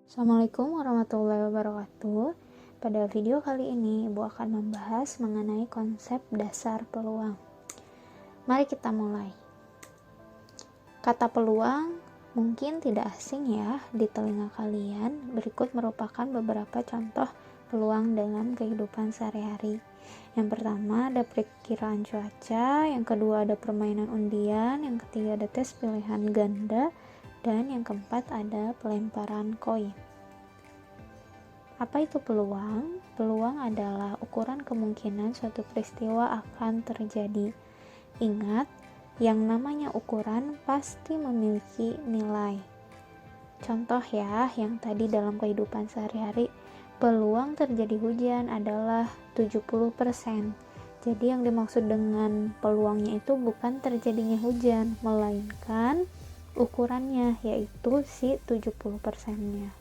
Assalamualaikum warahmatullahi wabarakatuh. Pada video kali ini, Ibu akan membahas mengenai konsep dasar peluang. Mari kita mulai. Kata peluang mungkin tidak asing ya di telinga kalian. Berikut merupakan beberapa contoh peluang dalam kehidupan sehari-hari. Yang pertama ada perkiraan cuaca, yang kedua ada permainan undian, yang ketiga ada tes pilihan ganda, dan yang keempat ada pelemparan koin. Apa itu peluang? Peluang adalah ukuran kemungkinan suatu peristiwa akan terjadi. Ingat, yang namanya ukuran pasti memiliki nilai. Contoh ya, yang tadi dalam kehidupan sehari-hari, peluang terjadi hujan adalah 70%. Jadi yang dimaksud dengan peluangnya itu bukan terjadinya hujan, melainkan ukurannya, yaitu si 70%-nya.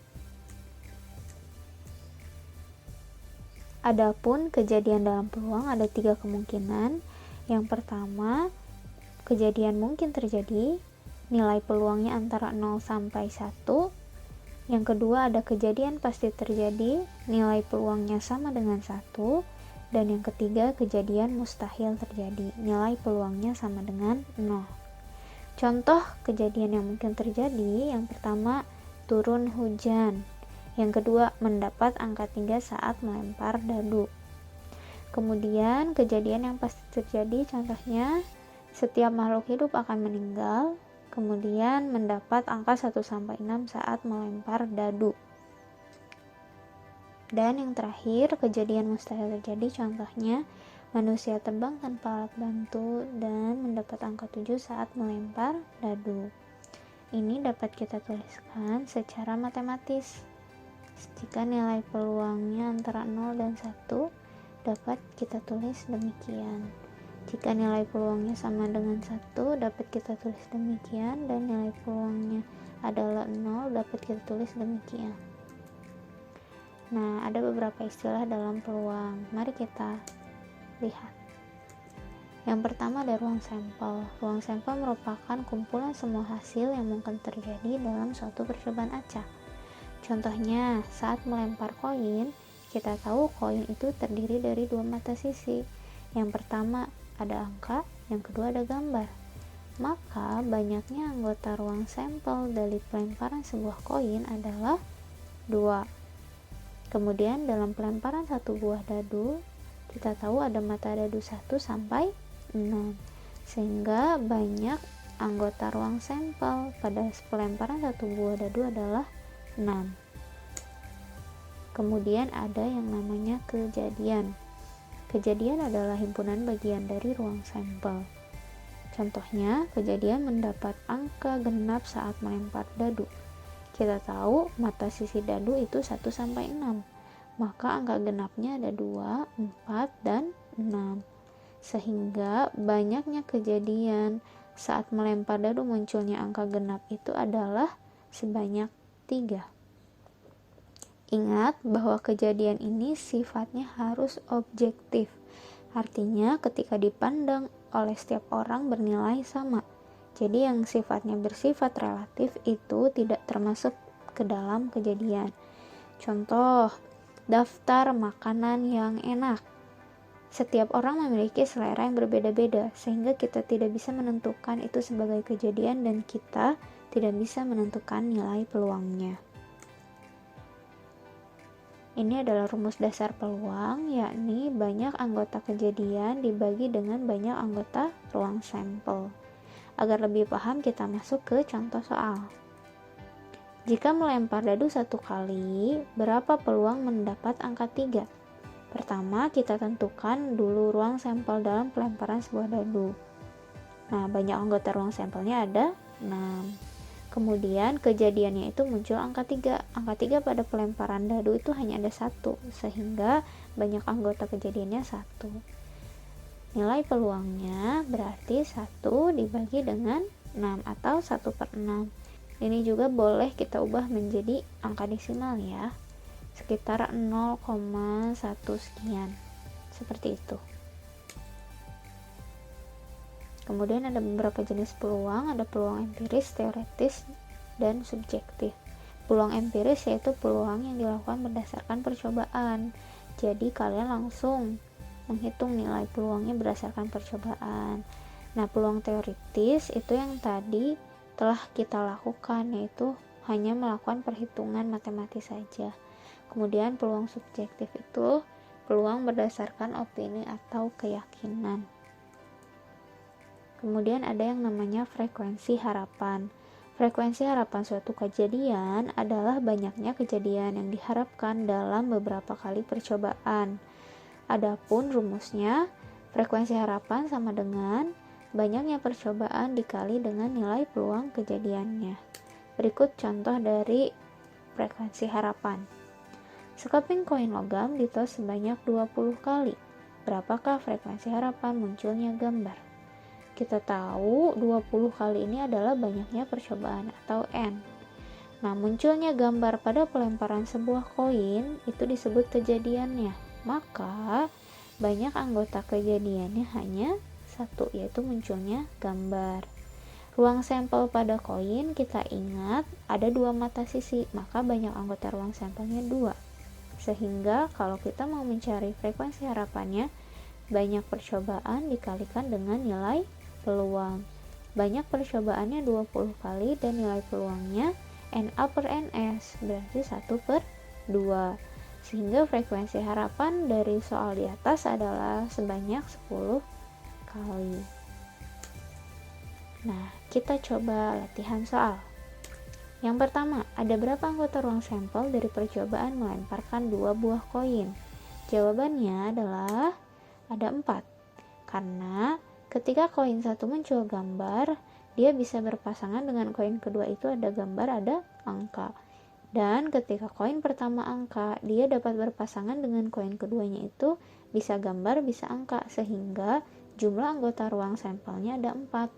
Adapun kejadian dalam peluang ada 3 kemungkinan. Yang pertama, kejadian mungkin terjadi, nilai peluangnya antara 0 sampai 1. Yang kedua ada kejadian pasti terjadi, nilai peluangnya sama dengan 1. Dan yang ketiga kejadian mustahil terjadi, nilai peluangnya sama dengan 0. Contoh kejadian yang mungkin terjadi, yang pertama turun hujan, yang kedua mendapat angka 3 saat melempar dadu. Kemudian kejadian yang pasti terjadi, contohnya setiap makhluk hidup akan meninggal, kemudian mendapat angka 1-6 saat melempar dadu. Dan yang terakhir kejadian mustahil terjadi, contohnya manusia terbang tanpa alat bantu dan mendapat angka 7 saat melempar dadu. Ini dapat kita tuliskan secara matematis. Jika nilai peluangnya antara 0 dan 1, dapat kita tulis demikian. Jika nilai peluangnya sama dengan 1, dapat kita tulis demikian, dan nilai peluangnya adalah 0, dapat kita tulis demikian. Nah, ada beberapa istilah dalam peluang. Mari kita lihat. Yang pertama ada ruang sampel. Ruang sampel merupakan kumpulan semua hasil yang mungkin terjadi dalam suatu percobaan acak. Contohnya, saat melempar koin, kita tahu koin itu terdiri dari 2 mata sisi. Yang pertama ada angka, yang kedua ada gambar. Maka banyaknya anggota ruang sampel dari pelemparan sebuah koin adalah 2. Kemudian dalam pelemparan satu buah dadu, kita tahu ada mata dadu 1 sampai 6, sehingga banyak anggota ruang sampel pada pelemparan satu buah dadu adalah 6. Kemudian ada yang namanya kejadian. Kejadian adalah himpunan bagian dari ruang sampel. Contohnya, kejadian mendapat angka genap saat melempar dadu. Kita tahu mata sisi dadu itu 1-6, maka angka genapnya ada 2, 4, dan 6. Sehingga banyaknya kejadian saat melempar dadu munculnya angka genap itu adalah sebanyak 3. Ingat bahwa kejadian ini sifatnya harus objektif. Artinya ketika dipandang oleh setiap orang bernilai sama. Jadi yang sifatnya bersifat relatif itu tidak termasuk ke dalam kejadian. Contoh, daftar makanan yang enak. Setiap orang memiliki selera yang berbeda-beda, sehingga kita tidak bisa menentukan itu sebagai kejadian dan kita tidak bisa menentukan nilai peluangnya. Ini adalah rumus dasar peluang, yakni banyak anggota kejadian dibagi dengan banyak anggota ruang sampel. Agar lebih paham, kita masuk ke contoh soal. Jika melempar dadu 1 kali, berapa peluang mendapat angka 3? Pertama, kita tentukan dulu ruang sampel dalam pelemparan sebuah dadu. Nah, banyak anggota ruang sampelnya ada 6. Kemudian kejadiannya itu muncul angka 3. Angka 3 pada pelemparan dadu itu hanya ada 1, sehingga banyak anggota kejadiannya 1. Nilai peluangnya berarti 1 dibagi dengan 6 atau 1/6. Ini juga boleh kita ubah menjadi angka desimal ya, sekitar 0,1 sekian, seperti itu. Kemudian ada beberapa jenis peluang, ada peluang empiris, teoretis, dan subjektif. Peluang empiris yaitu peluang yang dilakukan berdasarkan percobaan. Jadi kalian langsung menghitung nilai peluangnya berdasarkan percobaan. Nah, peluang teoritis itu yang tadi telah kita lakukan, yaitu hanya melakukan perhitungan matematis saja. Kemudian peluang subjektif itu peluang berdasarkan opini atau keyakinan. Kemudian ada yang namanya frekuensi harapan. Frekuensi harapan suatu kejadian adalah banyaknya kejadian yang diharapkan dalam beberapa kali percobaan. Adapun rumusnya, frekuensi harapan sama dengan banyaknya percobaan dikali dengan nilai peluang kejadiannya. Berikut contoh dari frekuensi harapan. Sekeping koin logam ditos sebanyak 20 kali. Berapakah frekuensi harapan munculnya gambar? Kita tahu 20 kali ini adalah banyaknya percobaan atau N. Nah, munculnya gambar pada pelemparan sebuah koin itu disebut kejadiannya. Maka banyak anggota kejadiannya hanya satu, yaitu munculnya gambar. Ruang sampel pada koin kita ingat ada dua mata sisi, maka banyak anggota ruang sampelnya 2. Sehingga kalau kita mau mencari frekuensi harapannya, banyak percobaan dikalikan dengan nilai peluang. Banyak percobaannya 20 kali dan nilai peluangnya NA per NS, berarti 1/2. Sehingga frekuensi harapan dari soal di atas adalah sebanyak 10 kali. Nah, kita coba latihan soal. Yang pertama, ada berapa anggota ruang sampel dari percobaan melemparkan 2 buah koin? Jawabannya adalah ada 4. Karena ketika koin satu muncul gambar, dia bisa berpasangan dengan koin kedua itu ada gambar, ada angka. Dan ketika koin pertama angka, dia dapat berpasangan dengan koin keduanya itu bisa gambar, bisa angka. Sehingga jumlah anggota ruang sampelnya ada 4.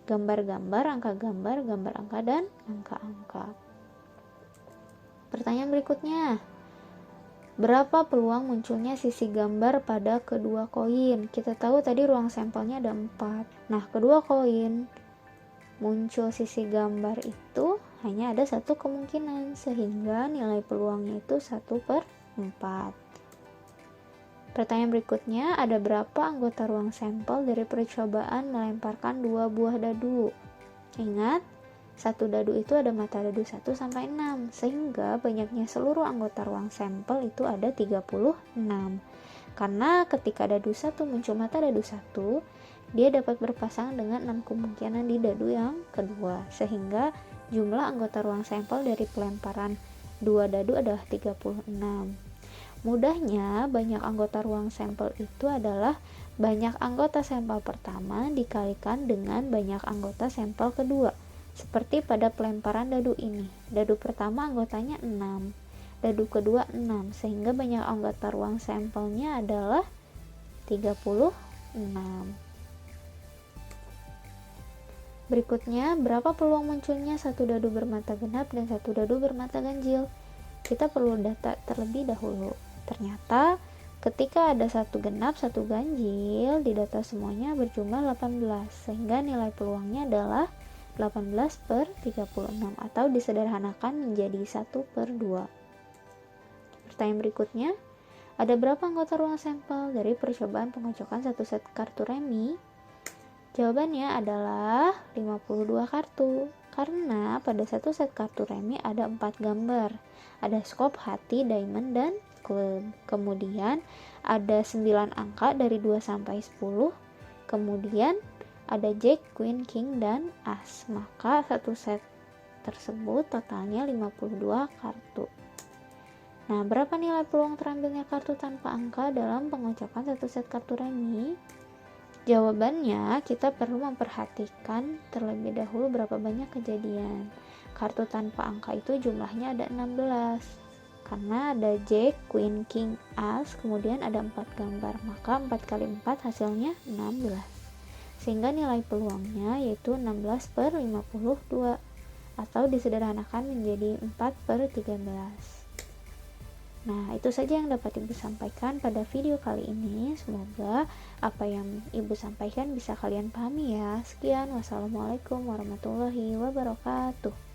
Gambar-gambar, angka-gambar, gambar angka, dan angka-angka. Pertanyaan berikutnya. Berapa peluang munculnya sisi gambar pada kedua koin? Kita tahu tadi ruang sampelnya ada 4. Nah, kedua koin muncul sisi gambar itu hanya ada satu kemungkinan, sehingga nilai peluangnya itu 1/4. Pertanyaan berikutnya, ada berapa anggota ruang sampel dari percobaan melemparkan 2 buah dadu? Ingat, satu dadu itu ada mata dadu 1 sampai 6, sehingga banyaknya seluruh anggota ruang sampel itu ada 36. Karena ketika dadu 1 muncul mata dadu 1, dia dapat berpasangan dengan 6 kemungkinan di dadu yang kedua, sehingga jumlah anggota ruang sampel dari pelemparan 2 dadu adalah 36. Mudahnya, banyak anggota ruang sampel itu adalah banyak anggota sampel pertama dikalikan dengan banyak anggota sampel kedua. Seperti pada pelemparan dadu ini, dadu pertama anggotanya 6, dadu kedua 6, sehingga banyak anggota ruang sampelnya adalah 36. Berikutnya, berapa peluang munculnya satu dadu bermata genap dan satu dadu bermata ganjil? Kita perlu data terlebih dahulu. Ternyata ketika ada satu genap, satu ganjil, di data semuanya berjumlah 18, sehingga nilai peluangnya adalah 18/36 atau disederhanakan menjadi 1/2. Pertanyaan berikutnya, ada berapa anggota ruang sampel dari percobaan pengocokan satu set kartu remi? Jawabannya adalah 52 kartu. Karena pada satu set kartu remi ada 4 gambar. Ada skop, hati, diamond, dan klub. Kemudian ada 9 angka dari 2 sampai 10. Kemudian ada Jack, Queen, King, dan As. Maka satu set tersebut totalnya 52 kartu. Nah, berapa nilai peluang terambilnya kartu tanpa angka dalam pengocokan satu set kartu remi? Jawabannya, kita perlu memperhatikan terlebih dahulu berapa banyak kejadian. Kartu tanpa angka itu jumlahnya ada 16. Karena ada Jack, Queen, King, As, kemudian ada 4 gambar. Maka 4 kali 4 hasilnya 16. Sehingga nilai peluangnya yaitu 16/52 atau disederhanakan menjadi 4/13. Nah, itu saja yang dapat Ibu sampaikan pada video kali ini. Semoga apa yang Ibu sampaikan bisa kalian pahami ya. Sekian, wassalamualaikum warahmatullahi wabarakatuh.